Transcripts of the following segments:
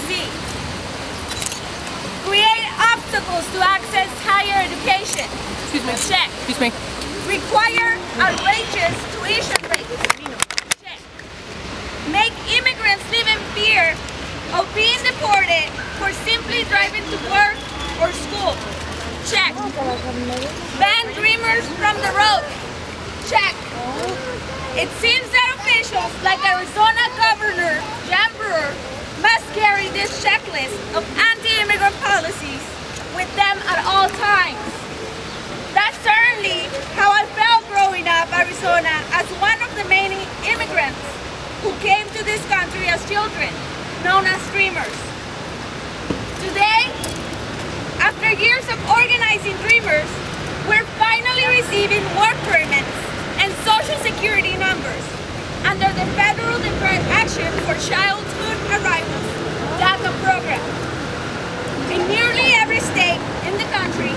Z. Create obstacles to access higher education. Excuse me. Check. Excuse me. Require outrageous tuition rates. Check. Make immigrants live in fear of being deported for simply driving to work or school. Check. Ban dreamers from the road. Check. It seems that officials like Arizona Governor Jan Brewer must carry this checklist of anti-immigrant policies with them at all times. That's certainly how I felt growing up in Arizona as one of the many immigrants who came to this country as children, known as Dreamers. Today, after years of organizing Dreamers, we're finally receiving work permits and social security numbers under the Federal Deferred Action for Childhood Arrivals DACA program. In nearly every state in the country,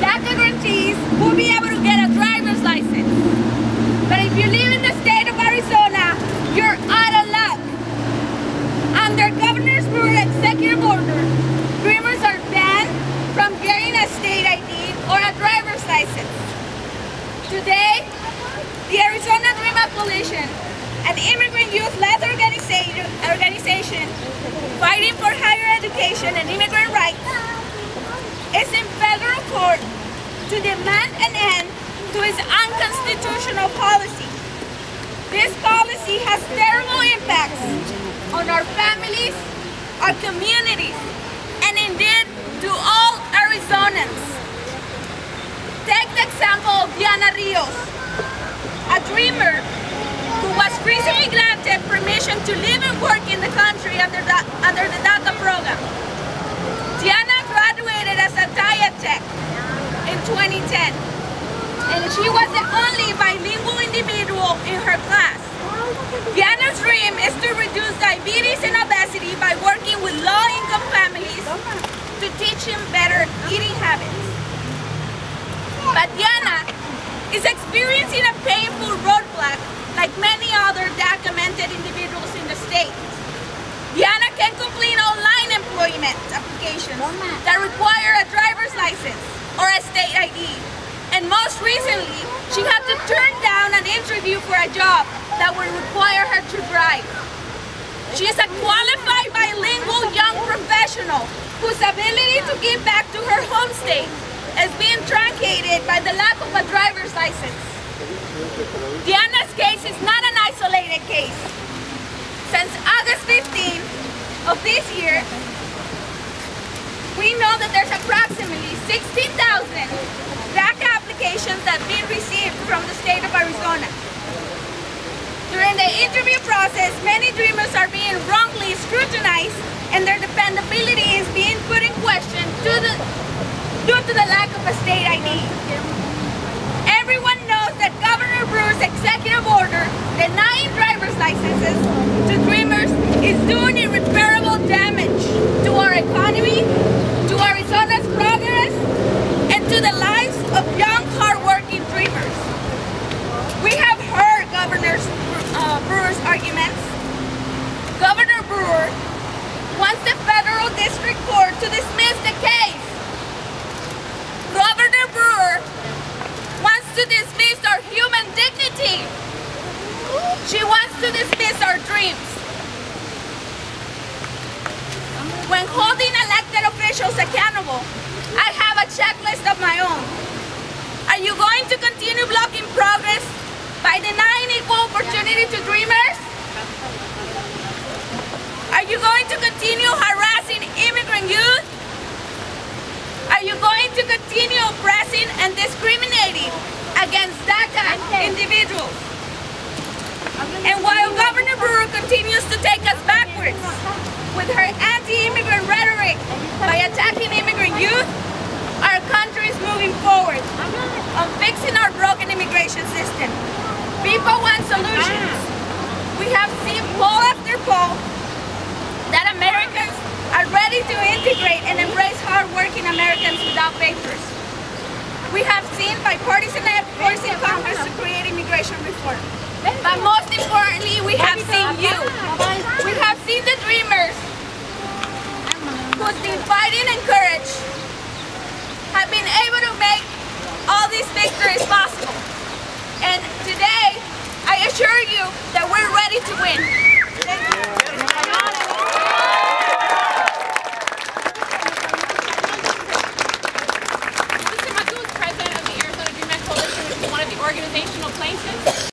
DACA grantees will be able to get a driver's license. But if you live in the state of Arizona, you're out of luck. Under Governor Brewer's executive order, Dreamers are banned from getting a state ID or a driver's license. Today, the Arizona Dreamer Coalition, an immigrant youth-led organization fighting for higher education and immigrant rights, is in federal court to demand an end to its unconstitutional policy. This policy has terrible impacts on our families, our communities, and indeed to all Arizonans. Take the example of Diana Rios, a dreamer who was recently granted permission to live and work in the country under the DACA program. Diana graduated as a dietech in 2010, and she was the only bilingual individual in her class. Diana's dream is to reduce diabetes and obesity by working with low-income families to teach them better eating habits. But Diana is experiencing a painful roadblock like many other documented individuals in the state. Diana can complete online employment applications that require a driver's license or a state ID. And most recently, she had to turn down an interview for a job that would require her to drive. She is a qualified bilingual young professional whose ability to give back to her home state is being truncated by the lack of a driver's license. Diana's case is not an isolated case. Since August 15th of this year, we know that there's approximately 16,000 DACA applications that have been received from the state of Arizona. During the interview process, many dreamers are being wrongly scrutinized and their dependability is being put in question due to the lack of a state ID. Everyone knows that Governor Brewer's executive order denying driver's licenses to dreamers is doing irreparable damage to our economy, to Arizona's progress, and to the lives of young, hard-working dreamers. We have heard Governor Brewer's arguments. Governor Brewer wants the federal district court to dismiss the case. Governor Brewer wants to dismiss our human dignity. She wants to dismiss our dreams. When holding elected officials accountable, I have a checklist of my own. Are you going to continue blocking progress by denying equal opportunity to dreamers? Are you going to continue harassing immigrant youth? Are you going to continue oppressing and discriminating against DACA individuals? And while Governor Brewer continues to take us backwards with her anti-immigrant rhetoric by attacking immigrant youth, our country is moving forward on fixing our broken immigration system. People want solutions. We have seen poll after poll that Americans are ready to integrate and embrace hard-working Americans without papers. We have seen bipartisan efforts in Congress to create immigration reform. But most importantly, we have seen you. We have seen the dreamers been able to make all these victories possible. And today, I assure you that we're ready to win. Thank you. Mr. Magoo is president of the Arizona DreamAct Coalition, which is one of the organizational plaintiffs